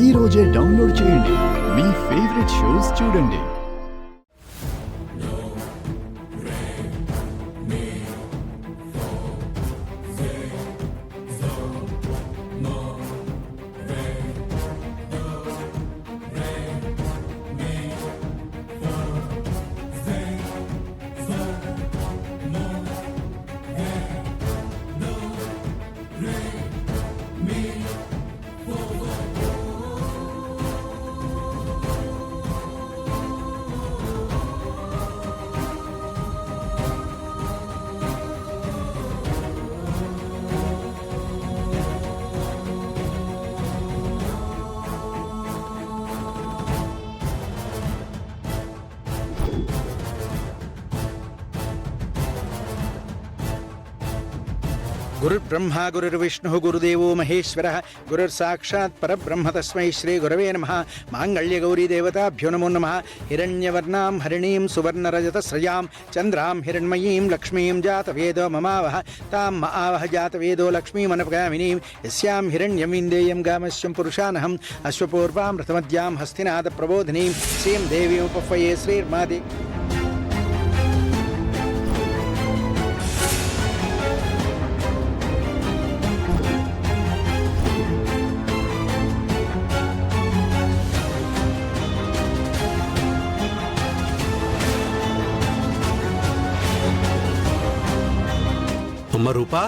ఈ రోజే డౌన్లోడ్ చేయండి. మీ ఫేవరెట్ షోస్ చూడండి. గురుర్బ్రహ్మ గురుర్విష్ణు గురుదేవో మహేశ్వర గురుర్సాక్షాత్ పరబ్రహ్మ తస్మై శ్రీ గురవే నమః. మాంగళ్య గౌరీ దేవతాభ్యో నమో నమః. హిరణ్యవర్ణాం హరిణీం సువర్ణరజత స్రజాం చంద్రాం హిరణ్మయీం లక్ష్మీం జాతవేదో మమావహ తాం ఆవహ జాతవేదో లక్ష్మీమనపగామినీం యస్యాం హిరణ్యమిందేయం గామస్యం పురుషానహం అశ్వపూర్వాం రథమద్యాం హస్తినాద ప్రబోధినీం శ్రీం దేవీముపఫ్వయే శ్రీర్మాది. అమ్మ రూపా,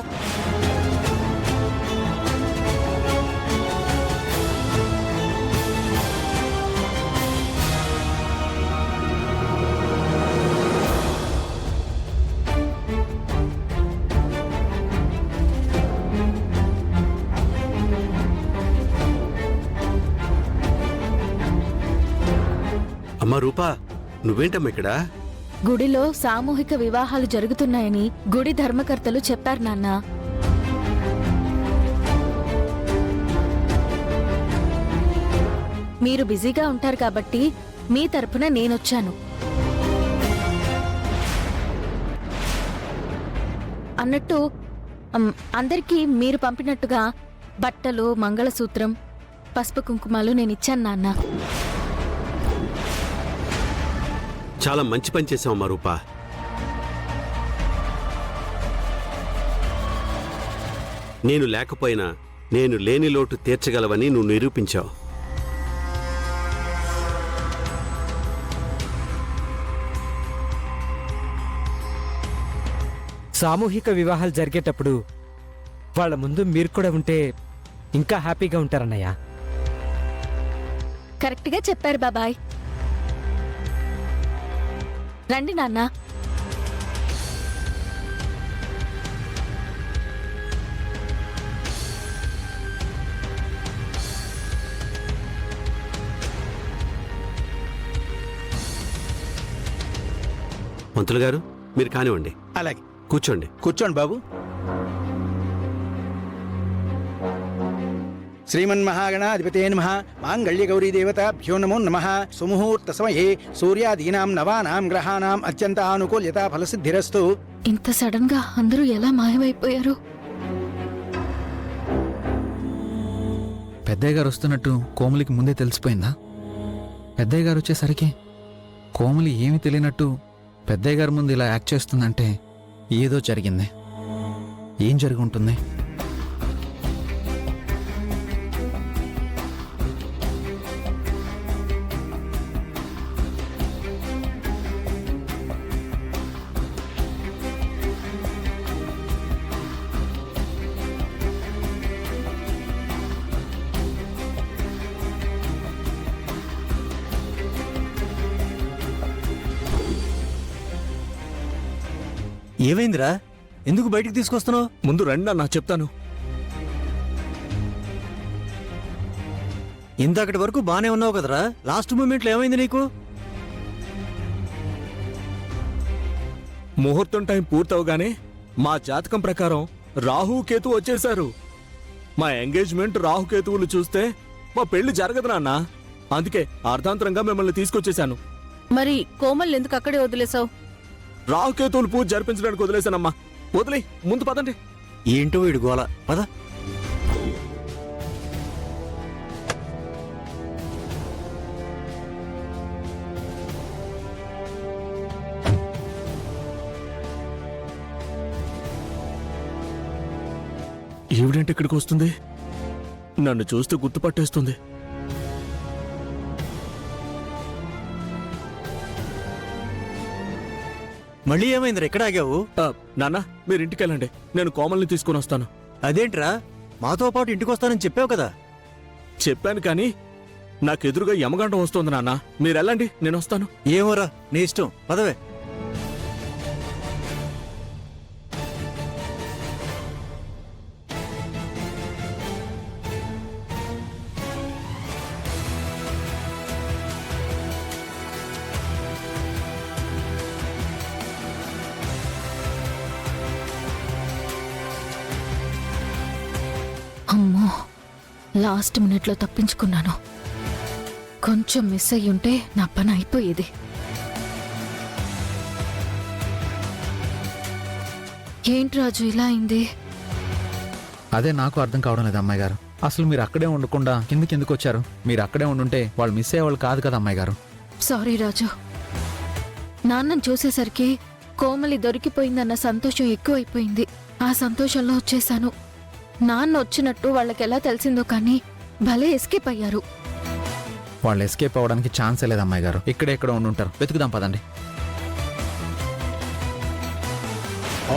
అమ్మ రూపా, నువ్వేంటమ్మా ఇక్కడ? గుడిలో సామూహిక వివాహాలు జరుగుతున్నాయని గుడి ధర్మకర్తలు చెప్పారు నాన్న. మీరు బిజీగా ఉంటారు కాబట్టి మీ తరపున నేనొచ్చాను. అన్నట్టు అందరికీ మీరు పంపినట్టుగా బట్టలు, మంగళసూత్రం, పసుపు కుంకుమాలు నేనిచ్చాను నాన్న. చాలా మంచి పని చేసావమ్మా రూపా. నేను లేకపోయినా నేను లేని లోటు తీర్చగలవని నువ్వు నిరూపించావు. సామూహిక వివాహాలు జరిగేటప్పుడు వాళ్ళ ముందు మీరు కూడా ఉంటే ఇంకా హ్యాపీగా ఉంటారన్నయ్య. కరెక్ట్గా చెప్పారు బాబాయ్. రండి నాన్న. మంత్రులు గారు, మీరు కానివ్వండి. అలాగే కూర్చోండి. కూర్చోండి బాబు. శ్రీమన్మహాగణాధిపతే నమః. మాంగళ్య గౌరీ దేవతాభ్యో నమో నమః. సుముహూర్త సమయే సూర్యాదీనాం నవానాం గ్రహాణాం అత్యంత ఆనుకూల్యతా ఫలసిద్ధిరస్తు. ఇంత సడన్ గా అందరూ ఎలా మాయమైపోయారు? పెద్దయ్య గారు వస్తున్నట్టు కోమలికి ముందే తెలిసిపోయిందా? పెద్దయ్య గారు వచ్చేసరికి కోమలి ఏమీ తెలియనట్టు పెద్దయ్య గారి ముందు ఇలా యాక్ట్ చేస్తుందంటే ఏదో జరిగింది. ఏం జరిగి ఉంటుంది? ఏమైందిరా? ఎందుకు బయటికి తీసుకొస్తున్నావు? ముందు రండి అన్నా, చెప్తాను. ఇంతకటి వరకు బానే ఉన్నావు కదరా, లాస్ట్ మూమెంట్లో ఏమైంది నీకు? ముహూర్తం టైం పూర్తవగానే మా జాతకం ప్రకారం రాహుకేతు వచ్చేశారు. మా ఎంగేజ్మెంట్ రాహుకేతువులు చూస్తే మా పెళ్లి జరగదు నాన్న. అందుకే అర్ధాంతరంగా మిమ్మల్ని తీసుకొచ్చేశాను. మరి కోమల్ ఎందుకు అక్కడే వదిలేసావు? రాహుకేతువులు పూజ జరిపించడానికి వదిలేశానమ్మా. వదిలే, ముందు పదండి. ఏంటో వీడు గోల, పద. ఈవిడేంటి ఇక్కడికి వస్తుంది? నన్ను చూస్తే గుర్తుపట్టేస్తుంది. మళ్ళీ ఏమైందిరా ఎక్కడ ఆగావు? నాన్న మీరు ఇంటికి వెళ్ళండి, నేను కోమల్ని తీసుకుని వస్తాను. అదేంట్రా మాతో పాటు ఇంటికి వస్తానని చెప్పావు కదా. చెప్పాను కానీ నాకెదురుగా యమగండం వస్తుంది నాన్న. మీరు వెళ్ళండి, నేను వస్తాను. ఏమోరా నీ ఇష్టం, పదవే. అమ్మో, లాస్ట్ మినిట్లో తప్పించుకున్నాను. కొంచెం మిస్ అయ్యి ఉంటే నా పని అయిపోయేది. ఏంటి రాజు ఇలా అయింది? అదే నాకు అర్థం కావడం లేదు అమ్మాయి గారు. అసలు మీరు అక్కడే ఉండకుండా కిందకి ఎందుకు వచ్చారు? మీరు అక్కడే ఉండుంటే వాళ్ళు మిస్ అయ్యేవాళ్ళు కాదు కదా అమ్మాయి గారు. సారీ రాజు, నాన్నని చూసేసరికి కోమలి దొరికిపోయిందన్న సంతోషం ఎక్కువైపోయింది. ఆ సంతోషంలో వచ్చేశాను. నాన్న వచ్చినట్టు వాళ్ళకెలా తెలిసిందో కానీ భలే ఎస్కేప్ అయ్యారు. వాళ్ళు ఎస్కేప్ అవ్వడానికి ఛాన్సే లేదు అమ్మాయి గారు. ఇక్కడే ఎక్కడ ఉండుంటారు, వెతుకుదాం పదండి.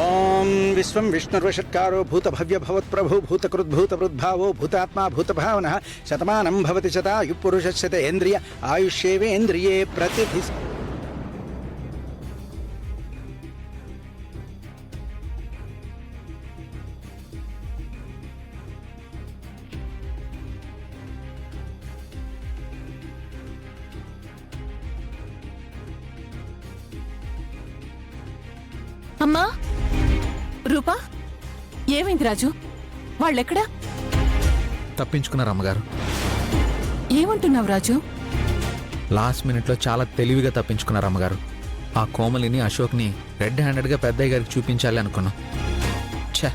ఓం విశ్వం విష్ణుర్వషట్కారో భూత భవ్య భవత్ప్రభు భూతకృద్భూతవృద్భావో భూతాత్మా భూతభావన శతమానం భవతి శతాయు పురుషస్యతేంద్రియ ఆయుష్యేవేంద్రియే ప్రతిధి. అమ్మా రూపా, ఏమైంది రాజు? వాళ్ళెక్కడా? తప్పించుకున్నారు అమ్మగారు. ఏమంటున్నావు రాజు? లాస్ట్ మినిట్లో చాలా తెలివిగా తప్పించుకున్నారు అమ్మగారు. ఆ కోమలిని అశోక్ని రెడ్ హ్యాండెడ్గా పెద్దయ్య గారికి చూపించాలి అనుకున్నాం. ఛే,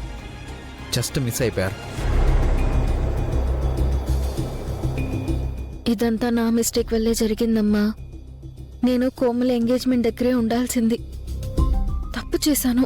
జస్ట్ మిస్ అయిపోయారు. ఇదంతా నా మిస్టేక్ వల్లే జరిగిందమ్మా. నేను కోమలి ఎంగేజ్మెంట్ దగ్గరే ఉండాల్సింది. తప్పు చేశాను.